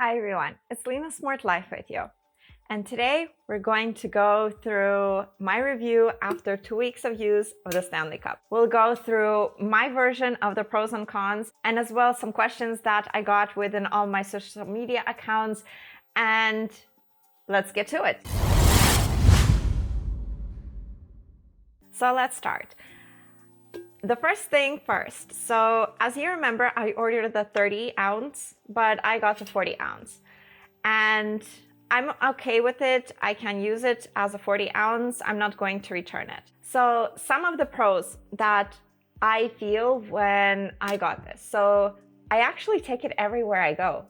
Hi everyone, it's Lena Smart Life with you. And today we're going to go through my review after 2 weeks of use of the Stanley Cup. We'll go through my version of the pros and cons, and as well some questions that I got within all my social media accounts. And let's get to it. So let's start. The first thing first. So as you remember, I ordered the 30 ounce, but I got the 40 ounce. And I'm okay with it. I can use it as a 40 ounce. I'm not going to return it. So some of the pros that I feel when I got this. So I actually take it everywhere I go.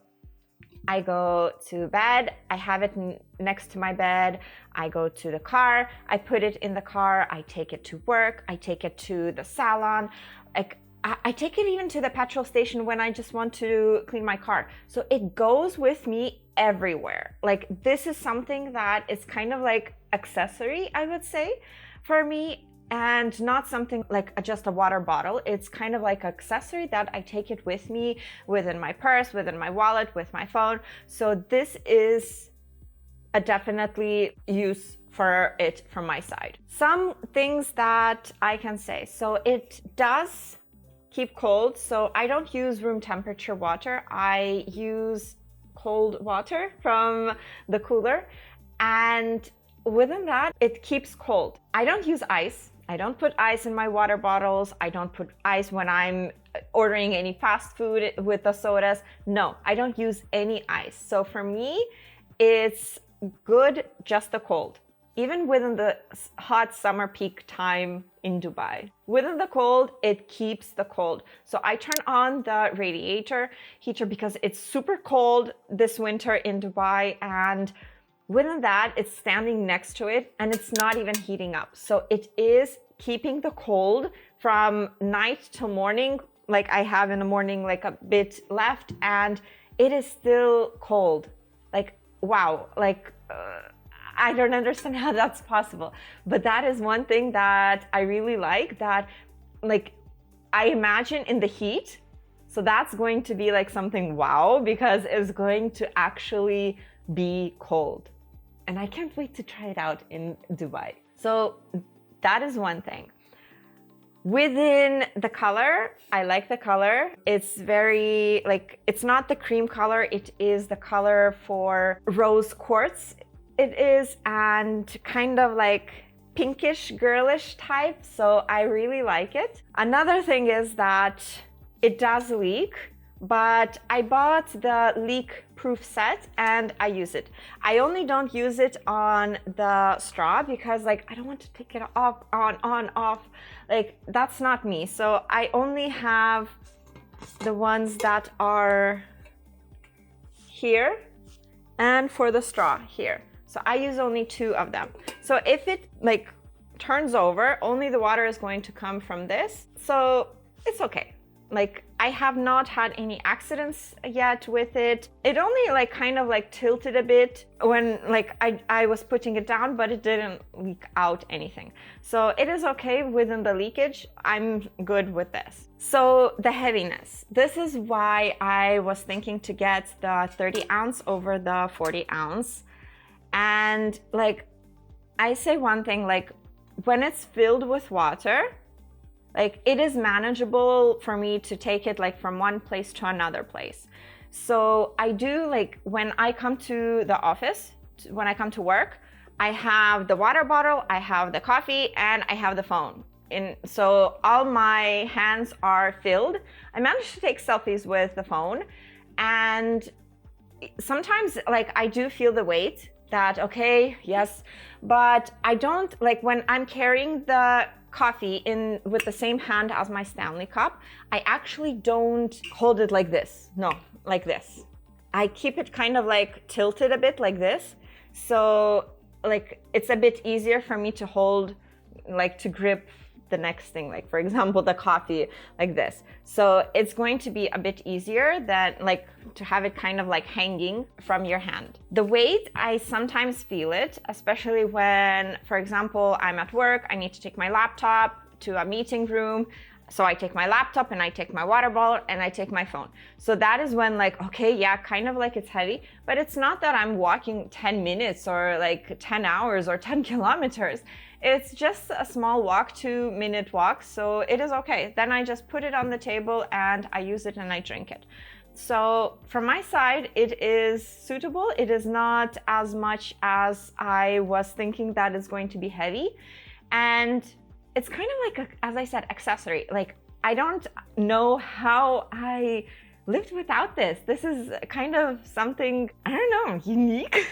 I go to bed, I have it next to my bed, I go to the car, I put it in the car, I take it to work, I take it to the salon, I take it even to the petrol station when I just want to clean my car. So it goes with me everywhere. Like, this is something that is kind of like accessory, I would say, for me. And not something like just a water bottle. It's kind of like an accessory that I take it with me within my purse, within my wallet, with my phone. So this is a definitely use for it from my side. Some things that I can say. So it does keep cold. So I don't use room temperature water. I use cold water from the cooler. And within that, it keeps cold. I don't use ice. I don't put ice in my water bottles. I don't put ice when I'm ordering any fast food with the sodas. No, I don't use any ice. So for me, it's good just the cold. Even within the hot summer peak time in Dubai. Within the cold, it keeps the cold. So I turn on the radiator heater because it's super cold this winter in Dubai, and within that, it's standing next to it and it's not even heating up. So it is keeping the cold from night till morning. Like I have in the morning, like a bit left, and it is still cold. Like, wow, like I don't understand how that's possible. But that is one thing that I really like, that like I imagine in the heat. So that's going to be like something wow, because it's going to actually be cold. And I can't wait to try it out in Dubai. So that is one thing. Within the color, I like the color. It's very, like, it's not the cream color. It is the color for rose quartz. It is, and kind of like pinkish, girlish type. So I really like it. Another thing is that it does leak, but I bought the leak-proof set and I use it. I only don't use it on the straw because, like, I don't want to take it off, on, off. Like, that's not me. So I only have the ones that are here and for the straw here. So I use only 2 of them. So if it like turns over, only the water is going to come from this. So it's okay. Like, I have not had any accidents yet with it. It only like kind of like tilted a bit when like I was putting it down, but it didn't leak out anything. So it is okay within the leakage. I'm good with this. So the heaviness. This is why I was thinking to get the 30 ounce over the 40 ounce. And like, I say one thing, like when it's filled with water, like it is manageable for me to take it like from one place to another place. So I do, like when I come to the office, when I come to work, I have the water bottle, I have the coffee, and I have the phone. And so all my hands are filled. I managed to take selfies with the phone. And sometimes like I do feel the weight that, okay, yes, but I don't, like when I'm carrying the coffee in with the same hand as my Stanley Cup, I actually don't hold it like this. No, like this. I keep it kind of like tilted a bit like this. So like it's a bit easier for me to hold, like to grip the next thing, like for example, the coffee like this. So it's going to be a bit easier than like to have it kind of like hanging from your hand. The weight, I sometimes feel it, especially when, for example, I'm at work, I need to take my laptop to a meeting room. So I take my laptop and I take my water bottle and I take my phone. So that is when like, okay, yeah, kind of like it's heavy, but it's not that I'm walking 10 minutes or like 10 hours or 10 kilometers. It's just a small walk, 2-minute walk. So it is okay. Then I just put it on the table and I use it and I drink it. So from my side, it is suitable. It is not as much as I was thinking that it's going to be heavy. And it's kind of like, as I said, accessory. Like, I don't know how I lived without this. This is kind of something, I don't know, unique.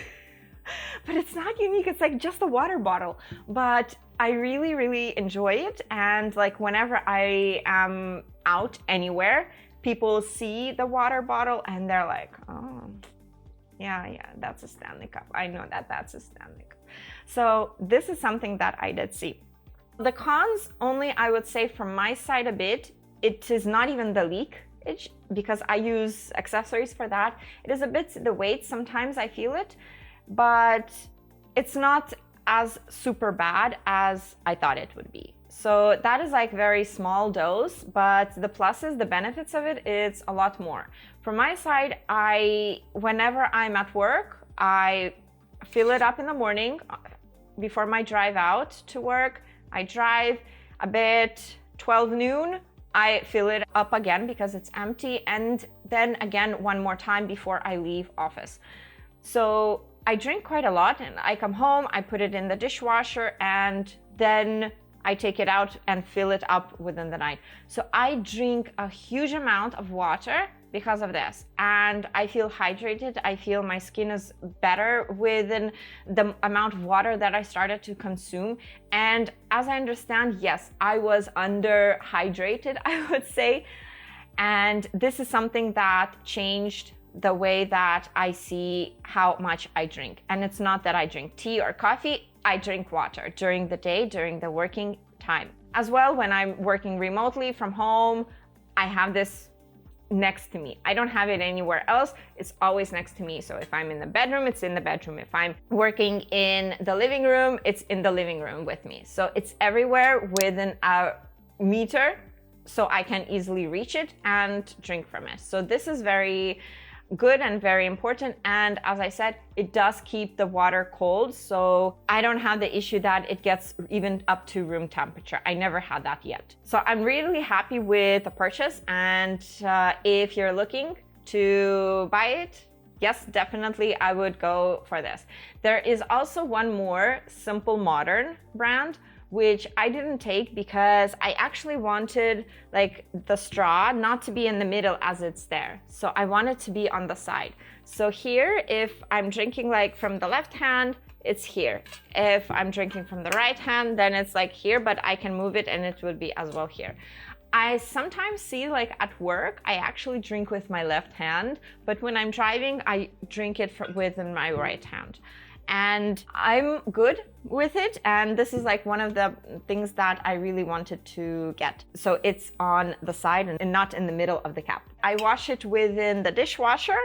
But it's not unique. It's like just a water bottle. But I really, really enjoy it. And like whenever I am out anywhere, people see the water bottle and they're like, oh, yeah, that's a Stanley Cup. I know that that's a Stanley Cup. So this is something that I did see. The cons only, I would say from my side a bit, it is not even the leakage because I use accessories for that. It is a bit the weight. Sometimes I feel it, but it's not as super bad as I thought it would be. So that is like very small dose, but the pluses, the benefits of it, it's a lot more. From my side, whenever I'm at work, I fill it up in the morning before my drive out to work. I drive a bit, 12 noon, I fill it up again because it's empty, and then again one more time before I leave office. So I drink quite a lot and I come home, I put it in the dishwasher, and then I take it out and fill it up within the night. So I drink a huge amount of water because of this, and I feel hydrated. I feel my skin is better within the amount of water that I started to consume. And as I understand, yes, I was underhydrated, I would say, and this is something that changed the way that I see how much I drink. And it's not that I drink tea or coffee, I drink water during the day, during the working time. As well, when I'm working remotely from home, I have this next to me. I don't have it anywhere else. It's always next to me. So if I'm in the bedroom, it's in the bedroom. If I'm working in the living room, it's in the living room with me. So it's everywhere within a meter, so I can easily reach it and drink from it. So this is very good and very important. And as I said, it does keep the water cold. So I don't have the issue that it gets even up to room temperature. I never had that yet. So I'm really happy with the purchase. And if you're looking to buy it, yes, definitely I would go for this. There is also one more Simple Modern brand, which I didn't take because I actually wanted like the straw not to be in the middle as it's there. So I want it to be on the side. So here, if I'm drinking like from the left hand, it's here. If I'm drinking from the right hand, then it's like here, but I can move it and it would be as well here. I sometimes see like at work, I actually drink with my left hand, but when I'm driving, I drink it within my right hand. And I'm good with it. And this is like one of the things that I really wanted to get. So it's on the side and not in the middle of the cap. I wash it within the dishwasher.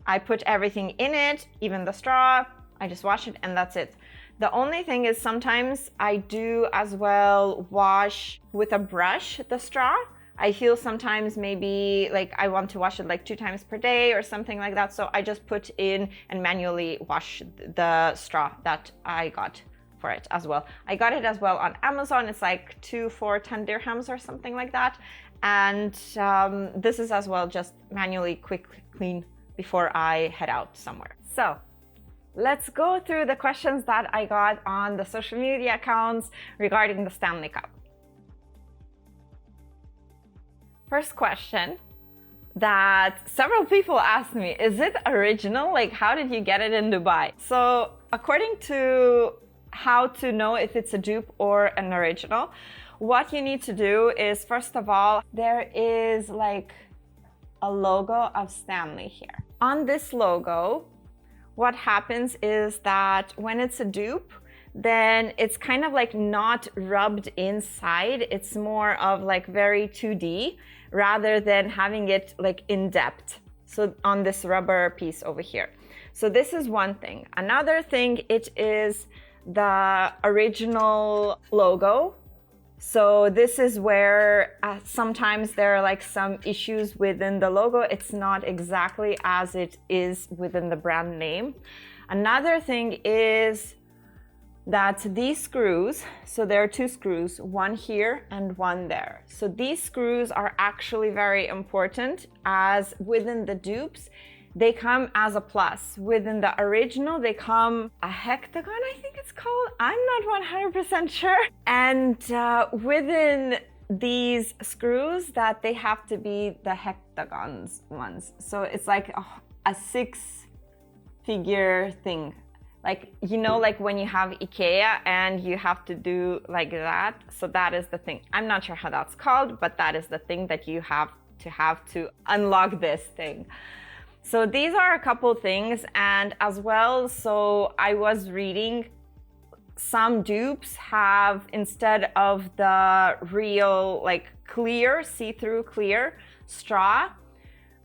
I put everything in it, even the straw. I just wash it and that's it. The only thing is sometimes I do as well wash with a brush the straw. I feel sometimes maybe like I want to wash it like 2 times per day or something like that. So I just put in and manually wash the straw that I got for it as well. I got it as well on Amazon. It's like 2 for 10 dirhams or something like that. And this is as well just manually quick clean before I head out somewhere. So let's go through the questions that I got on the social media accounts regarding the Stanley Cup. First question that several people asked me, is it original? Like, how did you get it in Dubai? So according to how to know if it's a dupe or an original, what you need to do is, first of all, there is like a logo of Stanley here. On this logo, what happens is that when it's a dupe, then it's kind of like not rubbed inside. It's more of like very 2D rather than having it like in depth. So on this rubber piece over here. So this is one thing. Another thing, it is the original logo. So this is where sometimes there are like some issues within the logo. It's not exactly as it is within the brand name. Another thing is that these screws, so there are two screws, one here and one there. So these screws are actually very important, as within the dupes, they come as a plus. Within the original, they come a hectagon, I think it's called. I'm not 100% sure. And within these screws, that they have to be the hectagons ones. So it's like a 6-figure thing. Like, you know, like when you have IKEA and you have to do like that. So that is the thing. I'm not sure how that's called, but that is the thing that you have to unlock this thing. So these are a couple things. And as well, so I was reading, some dupes have, instead of the real like clear, see-through clear straw,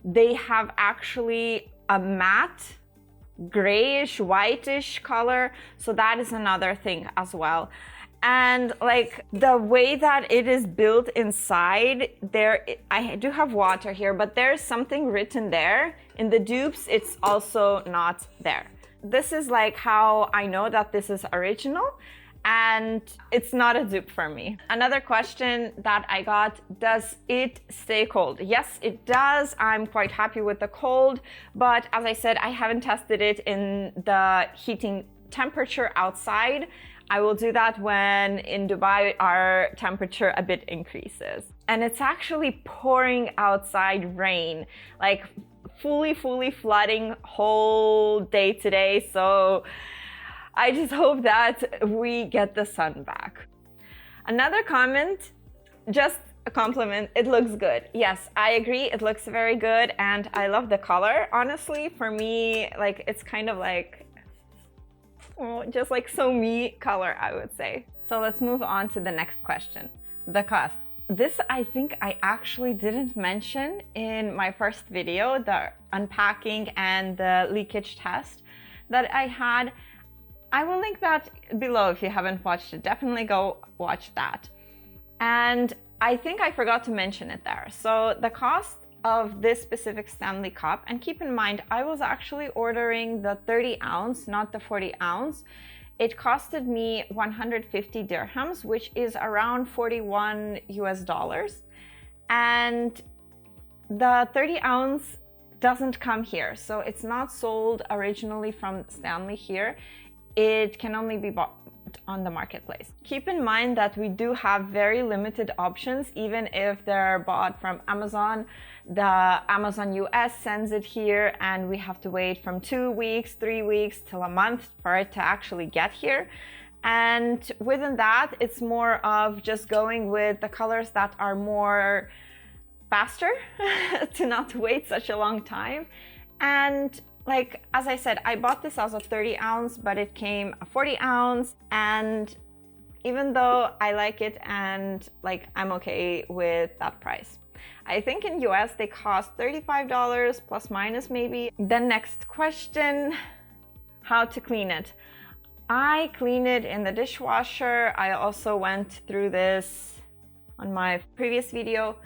they have actually a matte grayish, whitish color. So that is another thing as well. And like the way that it is built inside there, I do have water here, but there's something written there. In the dupes, it's also not there. This is like how I know that this is original, and it's not a dupe for me. Another question that I got, does it stay cold? Yes, it does. I'm quite happy with the cold, but as I said, I haven't tested it in the heating temperature outside. I will do that when in Dubai our temperature a bit increases. And it's actually pouring outside rain, like fully flooding whole day today. So I just hope that we get the sun back. Another comment, just a compliment, it looks good. Yes, I agree, it looks very good, and I love the color. Honestly, for me, like it's kind of like, just like so me color, I would say. So let's move on to the next question, the cost. This I think I actually didn't mention in my first video, the unpacking and the leakage test that I had. I will link that below if you haven't watched it. Definitely go watch that. And I think I forgot to mention it there. So the cost of this specific Stanley Cup, and keep in mind, I was actually ordering the 30 ounce, not the 40 ounce. It costed me 150 dirhams, which is around 41 US dollars. And the 30 ounce doesn't come here. So it's not sold originally from Stanley here. It can only be bought on the marketplace. Keep in mind that we do have very limited options, even if they're bought from Amazon. The Amazon US sends it here, and we have to wait from 2 weeks, 3 weeks till a month for it to actually get here. And within that, it's more of just going with the colors that are more faster to not wait such a long time. And like, as I said, I bought this as a 30 ounce, but it came a 40 ounce. And even though I like it and like, I'm okay with that price. I think in US they cost $35 plus minus maybe. The next question, how to clean it. I clean it in the dishwasher. I also went through this on my previous video,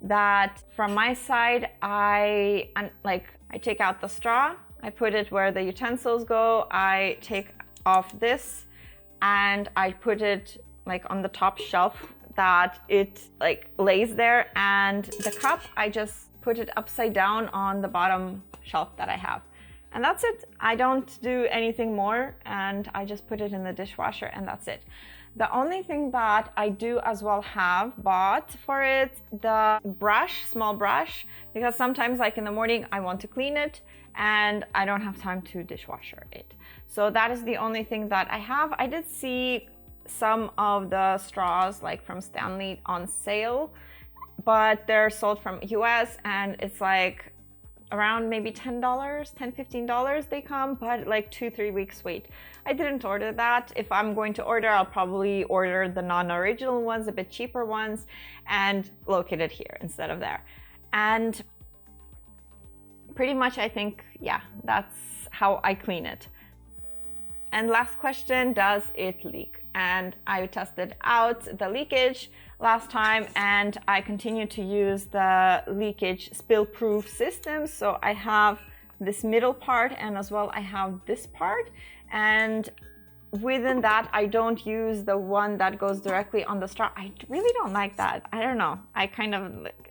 that from my side, I take out the straw, I put it where the utensils go, I take off this, and I put it like on the top shelf that it like lays there, and the cup, I just put it upside down on the bottom shelf that I have. And that's it. I don't do anything more, and I just put it in the dishwasher, and that's it. The only thing that I do as well have bought for it, the brush, small brush, because sometimes like in the morning I want to clean it and I don't have time to dishwasher it. So that is the only thing that I have. I did see some of the straws like from Stanley on sale, but they're sold from US, and it's like around maybe $10, $10-15 they come, but like 2-3 weeks wait. I didn't order that. If I'm going to order, I'll probably order the non-original ones, a bit cheaper ones, and locate it here instead of there. And pretty much I think, yeah, that's how I clean it. And last question, does it leak? And I tested out the leakage last time, and I continue to use the leakage spill-proof system. So I have this middle part, and as well I have this part, and within that I don't use the one that goes directly on the straw. I really don't like that. I don't know,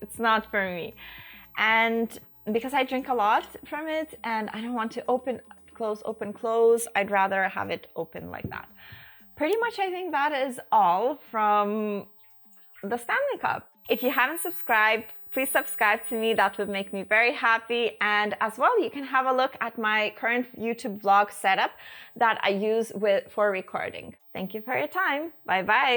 it's not for me. And because I drink a lot from it and I don't want to open close, I'd rather have it open like that. Pretty much I think that is all from the Stanley Cup. If you haven't subscribed, please subscribe to me. That would make me very happy. And as well, you can have a look at my current YouTube vlog setup that I use for recording. Thank you for your time. Bye bye.